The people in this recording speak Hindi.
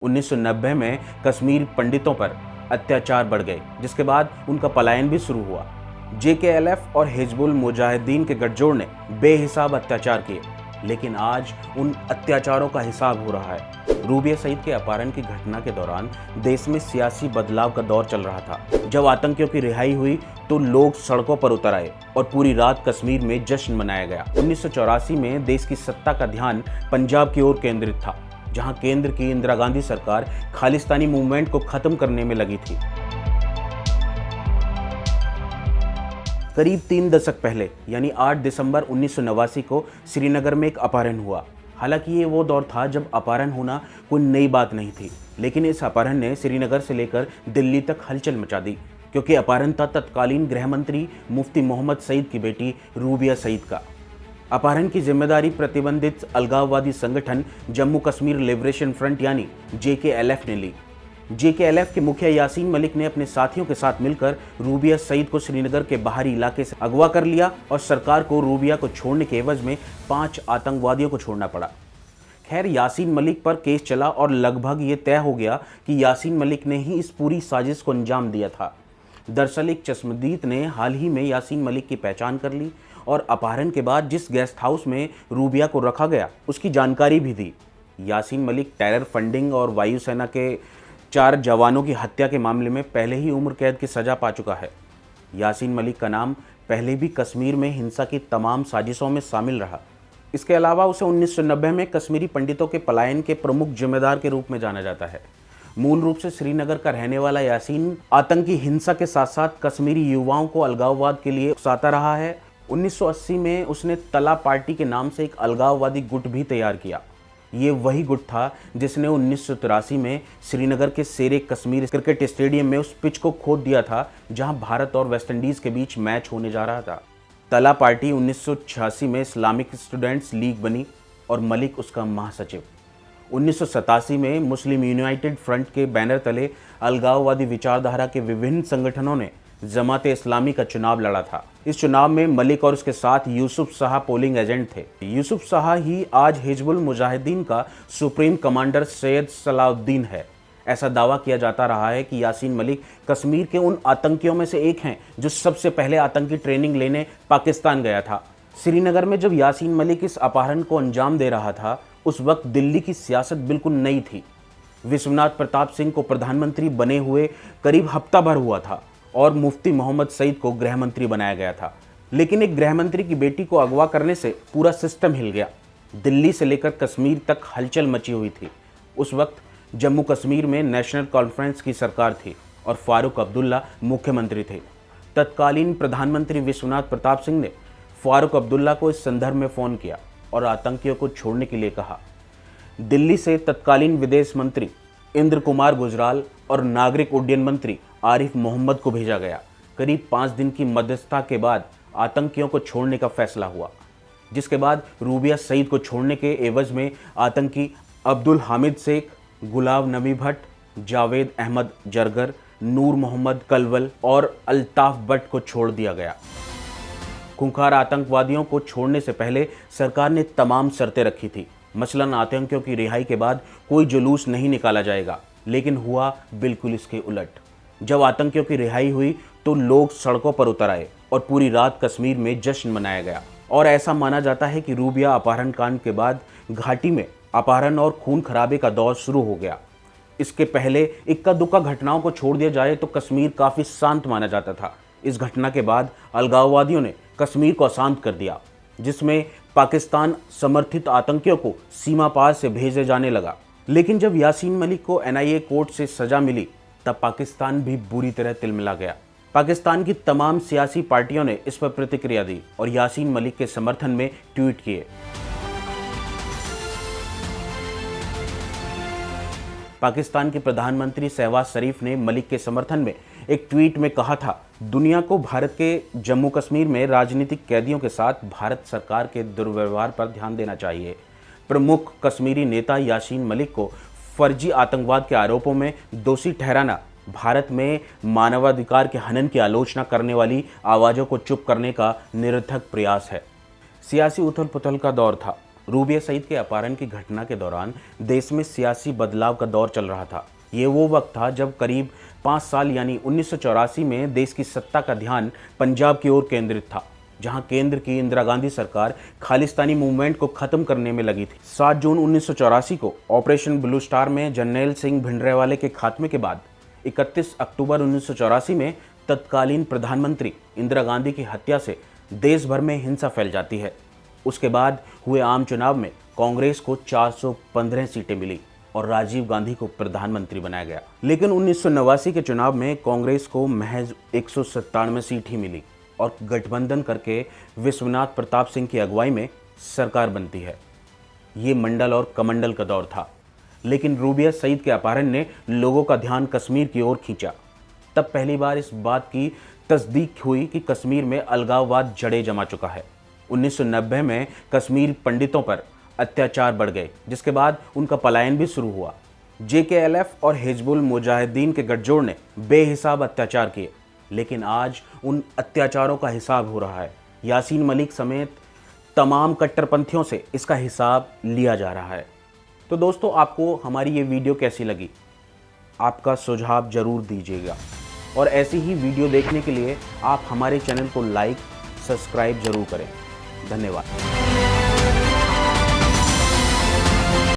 1990 में कश्मीर पंडितों पर अत्याचार बढ़ गए, जिसके बाद उनका पलायन भी शुरू हुआ। जेकेएलएफ और हिजबुल मुजाहिदीन के गठजोड़ ने बेहिसाब अत्याचार किए, लेकिन आज उन अत्याचारों का हिसाब हो रहा है। रूबिया सईद के अपहरण की घटना के दौरान देश में सियासी बदलाव का दौर चल रहा था। जब आतंकियों की रिहाई हुई तो लोग सड़कों पर उतर आए और पूरी रात कश्मीर में जश्न मनाया गया। 1984 में देश की सत्ता का ध्यान पंजाब की ओर केंद्रित था, जहां केंद्र की इंदिरा गांधी सरकार खालिस्तानी मूवमेंट को खत्म करने में लगी थी। करीब 3 दशक पहले यानी 8 दिसंबर 1989 को श्रीनगर में एक अपहरण हुआ। हालांकि ये वो दौर था जब अपहरण होना कोई नई बात नहीं थी, लेकिन इस अपहरण ने श्रीनगर से लेकर दिल्ली तक हलचल मचा दी, क्योंकि अपहरण था तत्कालीन गृह मंत्री मुफ्ती मोहम्मद सईद की बेटी रूबिया सईद का। अपहरण की जिम्मेदारी प्रतिबंधित अलगाववादी संगठन जम्मू कश्मीर लिबरेशन फ्रंट यानी जेकेएलएफ ने ली। जेकेएलएफ के मुखिया यासीन मलिक ने अपने साथियों के साथ मिलकर रूबिया सईद को श्रीनगर के बाहरी इलाके से अगवा कर लिया और सरकार को रूबिया को छोड़ने के एवज में 5 आतंकवादियों को छोड़ना पड़ा। खैर, यासीन मलिक पर केस चला और लगभग ये तय हो गया कि यासीन मलिक ने ही इस पूरी साजिश को अंजाम दिया था। दरअसल एक चश्मदीद ने हाल ही में यासीन मलिक की पहचान कर ली और अपहरण के बाद जिस गेस्ट हाउस में रूबिया को रखा गया उसकी जानकारी भी दी। यासीन मलिक टेरर फंडिंग और वायुसेना के 4 जवानों की हत्या के मामले में पहले ही उम्र कैद की सजा पा चुका है। यासीन मलिक का नाम पहले भी कश्मीर में हिंसा की तमाम साजिशों में शामिल रहा। इसके अलावा उसे 1990 में कश्मीरी पंडितों के पलायन के प्रमुख जिम्मेदार के रूप में जाना जाता है। मूल रूप से श्रीनगर का रहने वाला यासीन आतंकी हिंसा के साथ साथ कश्मीरी युवाओं को अलगाववाद के लिए उकसाता रहा है। 1980 में उसने तला पार्टी के नाम से एक अलगाववादी गुट भी तैयार किया। ये वही गुट था जिसने 1983 में श्रीनगर के शेरे कश्मीर क्रिकेट स्टेडियम में उस पिच को खोद दिया था जहां भारत और वेस्टइंडीज के बीच मैच होने जा रहा था। तला पार्टी 1986 में इस्लामिक स्टूडेंट्स लीग बनी और मलिक उसका महासचिव। 1987 में मुस्लिम यूनाइटेड फ्रंट के बैनर तले अलगाववादी विचारधारा के विभिन्न संगठनों ने जमाते इस्लामी का चुनाव लड़ा था। इस चुनाव में मलिक और उसके साथ यूसुफ शाह पोलिंग एजेंट थे। यूसुफ शाह ही आज हिजबुल मुजाहिदीन का सुप्रीम कमांडर सैयद सलाउद्दीन है। ऐसा दावा किया जाता रहा है कि यासीन मलिक कश्मीर के उन आतंकियों में से एक हैं जो सबसे पहले आतंकी ट्रेनिंग लेने पाकिस्तान गया था। श्रीनगर में जब यासीन मलिक इस अपहरण को अंजाम दे रहा था, उस वक्त दिल्ली की सियासत बिल्कुल नई थी। विश्वनाथ प्रताप सिंह को प्रधानमंत्री बने हुए करीब हफ्ता भर हुआ था और मुफ्ती मोहम्मद सईद को गृह मंत्री बनाया गया था। लेकिन एक गृह मंत्री की बेटी को अगवा करने से पूरा सिस्टम हिल गया। दिल्ली से लेकर कश्मीर तक हलचल मची हुई थी। उस वक्त जम्मू कश्मीर में नेशनल कॉन्फ्रेंस की सरकार थी और फारूक अब्दुल्ला मुख्यमंत्री थे। तत्कालीन प्रधानमंत्री विश्वनाथ प्रताप सिंह ने फारूक अब्दुल्ला को इस संदर्भ में फ़ोन किया और आतंकियों को छोड़ने के लिए कहा। दिल्ली से तत्कालीन विदेश मंत्री इंद्र कुमार गुजराल और नागरिक उड्डयन मंत्री आरिफ मोहम्मद को भेजा गया। करीब 5 दिन की मध्यस्थता के बाद आतंकियों को छोड़ने का फैसला हुआ, जिसके बाद रूबिया सईद को छोड़ने के एवज में आतंकी अब्दुल हामिद शेख, गुलाम नबी भट्ट, जावेद अहमद जरगर, नूर मोहम्मद कलवल और अल्ताफ भट्ट को छोड़ दिया गया। खूंखार आतंकवादियों को छोड़ने से पहले सरकार ने तमाम शर्तें रखी थी। मसलन आतंकियों की रिहाई के बाद कोई जुलूस नहीं निकाला जाएगा, लेकिन हुआ बिल्कुल इसके उलट। जब आतंकियों की रिहाई हुई तो लोग सड़कों पर उतर आए और पूरी रात कश्मीर में जश्न मनाया गया। और ऐसा माना जाता है कि रूबिया अपहरण कांड के बाद घाटी में अपहरण और खून खराबे का दौर शुरू हो गया। इसके पहले इक्का दुक्का घटनाओं को छोड़ दिया जाए तो कश्मीर काफ़ी शांत माना जाता था। इस घटना के बाद अलगाववादियों ने कश्मीर को अशांत कर दिया, जिसमें पाकिस्तान समर्थित आतंकियों को सीमा पार से भेजे जाने लगा। लेकिन जब यासीन मलिक को एनआईए कोर्ट से सजा मिली, तब पाकिस्तान भी बुरी तरह तिलमिला गया। पाकिस्तान की तमाम सियासी पार्टियों ने इस पर प्रतिक्रिया दी और यासीन मलिक के समर्थन में ट्वीट किए। पाकिस्तान के प्रधानमंत्री शहबाज शरीफ ने मलिक के समर्थन में एक ट्वीट में कहा था, दुनिया को भारत के जम्मू कश्मीर में राजनीतिक कैदियों के साथ भारत सरकार के दुर्व्यवहार पर ध्यान देना चाहिए। प्रमुख कश्मीरी नेता यासीन मलिक को फर्जी आतंकवाद के आरोपों में दोषी ठहराना भारत में मानवाधिकार के हनन की आलोचना करने वाली आवाज़ों को चुप करने का निरर्थक प्रयास है। सियासी उथल पुथल का दौर था। रूबिया सईद के अपहरण की घटना के दौरान देश में सियासी बदलाव का दौर चल रहा था। ये वो वक्त था जब करीब 5 साल यानी 1984 में देश की सत्ता का ध्यान पंजाब की ओर केंद्रित था, जहां केंद्र की इंदिरा गांधी सरकार खालिस्तानी मूवमेंट को खत्म करने में लगी थी। 7 जून 1984 को ऑपरेशन ब्लू स्टार में जर्नैल सिंह भिंडरावाले के खात्मे के बाद 31 अक्टूबर 1984 में तत्कालीन प्रधानमंत्री इंदिरा गांधी की हत्या से देश भर में हिंसा फैल जाती है। उसके बाद हुए आम चुनाव में कांग्रेस को 415 सीटें मिली और राजीव गांधी को प्रधानमंत्री बनाया गया। लेकिन 1989 के चुनाव में कांग्रेस को महज 197 सीट ही मिली और गठबंधन करके विश्वनाथ प्रताप सिंह की अगुवाई में सरकार बनती है। ये मंडल और कमंडल का दौर था। लेकिन रूबिया सईद के अपहरण ने लोगों का ध्यान कश्मीर की ओर खींचा। तब पहली बार इस बात की तस्दीक हुई कि कश्मीर में अलगाववाद जड़ें जमा चुका है। 1990 में कश्मीर पंडितों पर अत्याचार बढ़ गए, जिसके बाद उनका पलायन भी शुरू हुआ। JKLF और हिजबुल मुजाहिदीन के गठजोड़ ने बेहिसाब अत्याचार किए, लेकिन आज उन अत्याचारों का हिसाब हो रहा है। यासीन मलिक समेत तमाम कट्टरपंथियों से इसका हिसाब लिया जा रहा है। तो दोस्तों, आपको हमारी ये वीडियो कैसी लगी? आपका सुझाव जरूर दीजिएगा और ऐसी ही वीडियो देखने के लिए आप हमारे चैनल को लाइक, सब्सक्राइब जरूर करें। धन्यवाद।